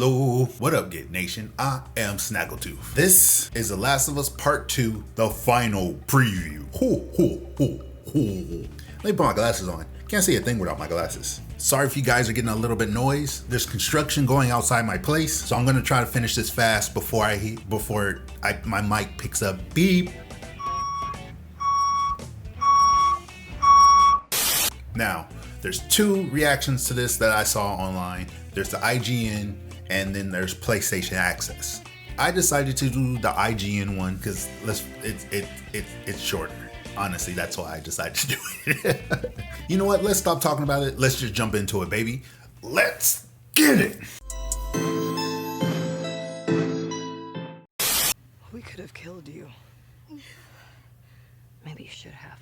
Hello, what up, Get Nation? I am Snaggletooth. This is The Last of Us Part 2, the final preview. Let me put my glasses on. Can't see a thing without my glasses. Sorry if you guys are getting a little bit noise. There's construction going outside my place, so I'm gonna try to finish this fast before my mic picks up beep. Now, there's two reactions to this that I saw online. There's the IGN and then there's PlayStation Access. I decided to do the IGN one because it's shorter. Honestly, that's why I decided to do it. You know what? Let's stop talking about it. Let's just jump into it, baby. Let's get it. We could have killed you. Maybe you should have.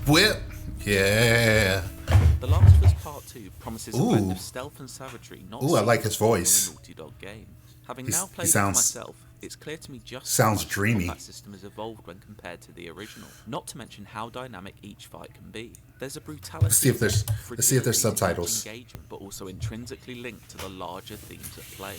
Whip. Yeah. The Last of Us Part 2 promises a blend of stealth and savagery not I like his voice. in a Naughty Dog game. Having now played it myself, it's clear to me just sounds how much dreamy. the combat system has evolved when compared to the original. Not to mention how dynamic each fight can be. There's a brutality. Let's see if there's subtitles. Engagement, but also intrinsically linked to the larger themes at play.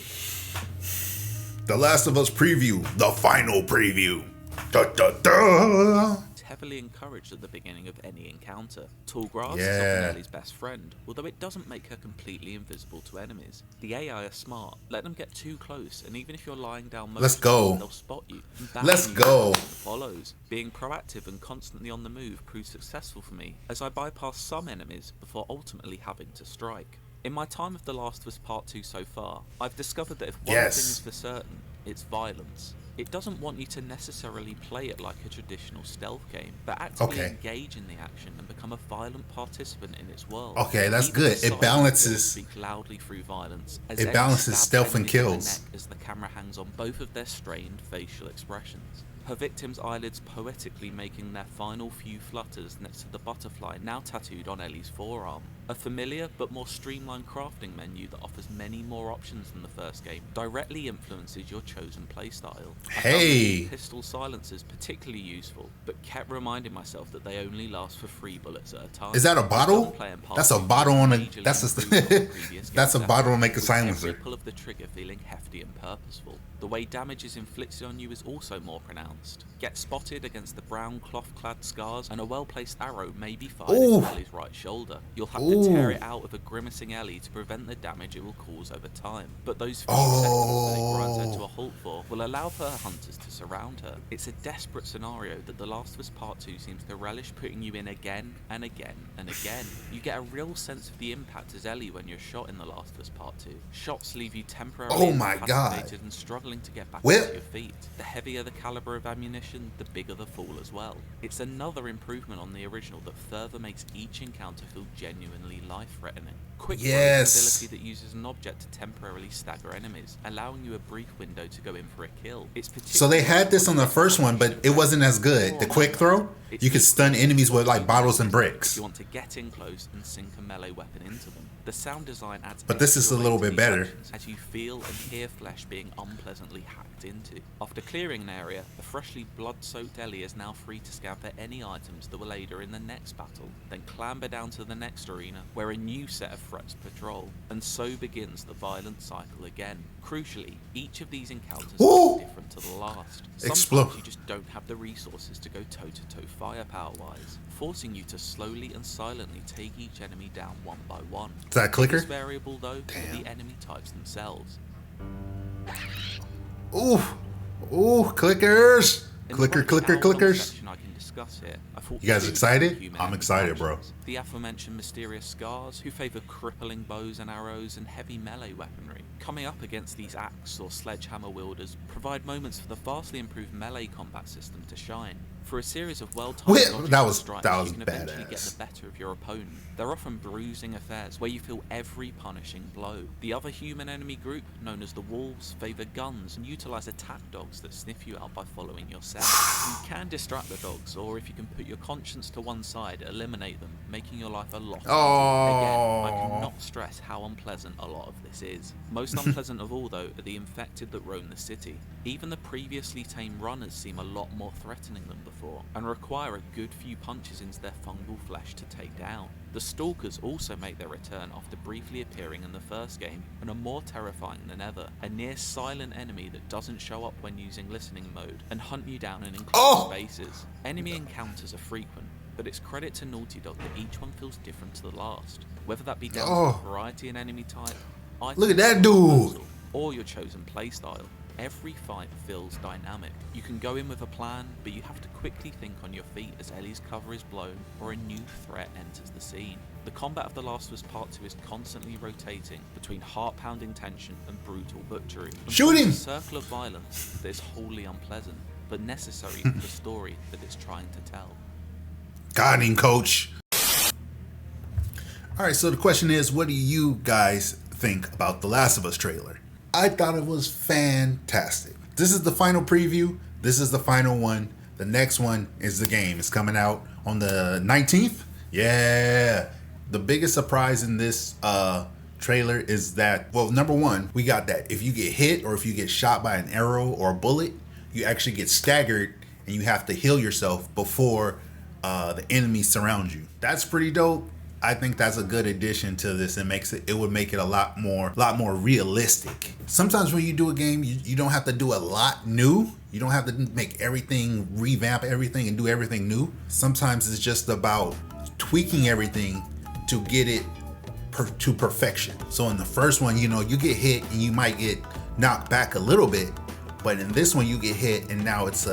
The Last of Us preview, the final preview. Da, da, da. Heavily encouraged at the beginning of any encounter. Tall grass is Yeah. often Ellie's best friend, although it doesn't make her completely invisible to enemies. The AI are smart. Let them get too close, and even if you're lying down Let's go. they'll spot you. Let's go. Follows. Being proactive and constantly on the move proved successful for me, as I bypassed some enemies before ultimately having to strike. In my time of The Last of Us Part 2 so far, I've discovered that if one thing is for certain, it's violence. It doesn't want you to necessarily play it like a traditional stealth game, but actively engage in the action and become a violent participant in its world. Okay, that's Even good. the It balances. Speak loudly through violence. As It enemies balances stab stealth and enemies in the kills. neck as the camera hangs on both of their strained facial expressions. Her victim's eyelids poetically making their final few flutters next to the butterfly now tattooed on Ellie's forearm. A familiar but more streamlined crafting menu that offers many more options than the first game directly influences your chosen playstyle. Hey! Pistol silencers particularly useful, but kept reminding myself that they only last for 3 bullets at a time. Is that a bottle? That's a bottle on a. That's a bottle to make a silencer. Every pull of the trigger feeling hefty and purposeful. The way damage is inflicted on you is also more pronounced. Get spotted against the brown cloth-clad scars, and a well-placed arrow may be fired into Ellie's right shoulder. You'll have to tear it out of a grimacing Ellie to prevent the damage it will cause over time. But those few seconds that it grinds her to a halt for will allow for her hunters to surround her. It's a desperate scenario that The Last of Us Part 2 seems to relish putting you in again and again and again. You get a real sense of the impact as Ellie when you're shot in The Last of Us Part 2. Shots leave you temporarily incapacitated and struggling to get back onto your feet. The heavier the caliber of ammunition, the bigger the fall as well. It's another improvement on the original that further makes each encounter feel genuinely life-threatening. Quick throw is an ability that uses an object to temporarily stagger enemies, allowing you a brief window to go in for a kill. So they had this on the first one, but it wasn't as good. The quick throw, you could stun enemies with like bottles and bricks. You want to get in close and sink a melee weapon into them. The sound design adds, but this is a little bit better, as you feel and hear flesh being unpleasantly hacked into. After clearing an area, a freshly blood-soaked Ellie is now free to scan for any items that will aid her in the next battle, then clamber down to the next arena, where a new set of threats patrol, and so begins the violent cycle again. Crucially, each of these encounters is different to the last. Sometimes you just don't have the resources to go toe-to-toe firepower-wise, forcing you to slowly and silently take each enemy down one by one. Is that a clicker? This variable, though, are the enemy types themselves. Ooh, clickers! Clickers. I can discuss here. You guys excited? I'm excited, bro. The aforementioned mysterious scars, who favour crippling bows and arrows and heavy melee weaponry. Coming up against these axe or sledgehammer wielders provide moments for the vastly improved melee combat system to shine. For a series of well-timed strikes, you can eventually get the better of your opponent. They're often bruising affairs where you feel every punishing blow. The other human enemy group, known as the Wolves, favour guns and utilise attack dogs that sniff you out by following your scent. You can distract the dogs, or if you can put your conscience to one side, eliminate them. making your life a lot easier. Oh. Again, I cannot stress how unpleasant a lot of this is. Most unpleasant of all, though, are the infected that roam the city. Even the previously tame runners seem a lot more threatening than before, and require a good few punches into their fungal flesh to take down. The stalkers also make their return after briefly appearing in the first game, and are more terrifying than ever. A near silent enemy that doesn't show up when using listening mode, and hunt you down in enclosed spaces. Enemy encounters are frequent, but it's credit to Naughty Dog that each one feels different to the last. Whether that be down to the variety in enemy type, Look at that dude, or your chosen playstyle. Every fight feels dynamic. You can go in with a plan, but you have to quickly think on your feet as Ellie's cover is blown or a new threat enters the scene. The combat of The Last of Us Part 2 is constantly rotating between heart-pounding tension and brutal butchery. Shoot him! A circle of violence that is wholly unpleasant, but necessary for the story that it's trying to tell. Got him, coach. All right, so the question is, what do you guys think about the Last of Us trailer? I thought it was fantastic. This is the final preview. This is the final one. The next one is the game. It's coming out on the 19th. Yeah. The biggest surprise in this trailer is that, well, number one, we got that if you get hit or if you get shot by an arrow or a bullet, you actually get staggered and you have to heal yourself before the enemies surround you. That's pretty dope. I think that's a good addition to this. It would make it a lot more realistic. Sometimes when you do a game, you don't have to do a lot new. You don't have to make everything, revamp everything and do everything new. Sometimes it's just about tweaking everything to get it to perfection. So in the first one, you get hit and you might get knocked back a little bit, but in this one you get hit and now it's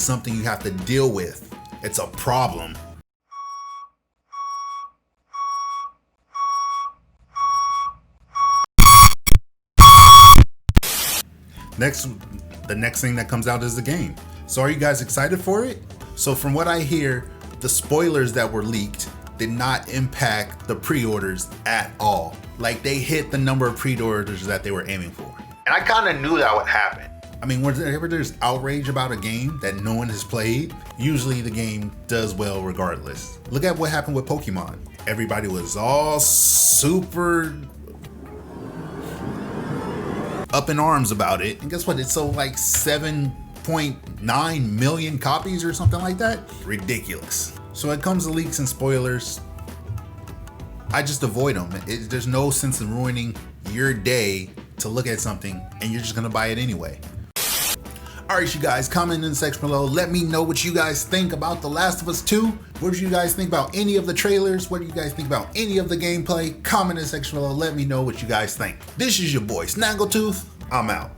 something you have to deal with. It's a problem. The next thing that comes out is the game. So are you guys excited for it? So from what I hear, the spoilers that were leaked did not impact the pre-orders at all. Like, they hit the number of pre-orders that they were aiming for. And I kind of knew that would happen. I mean, whenever there's outrage about a game that no one has played, usually the game does well regardless. Look at what happened with Pokemon. Everybody was all super up in arms about it, and guess what? It sold like 7.9 million copies or something like that. Ridiculous. So when it comes to leaks and spoilers, I just avoid them. There's no sense in ruining your day to look at something and you're just gonna buy it anyway. All right, you guys, comment in the section below. Let me know what you guys think about The Last of Us 2. What do you guys think about any of the trailers? What do you guys think about any of the gameplay? Comment in the section below. Let me know what you guys think. This is your boy, Snaggletooth. I'm out.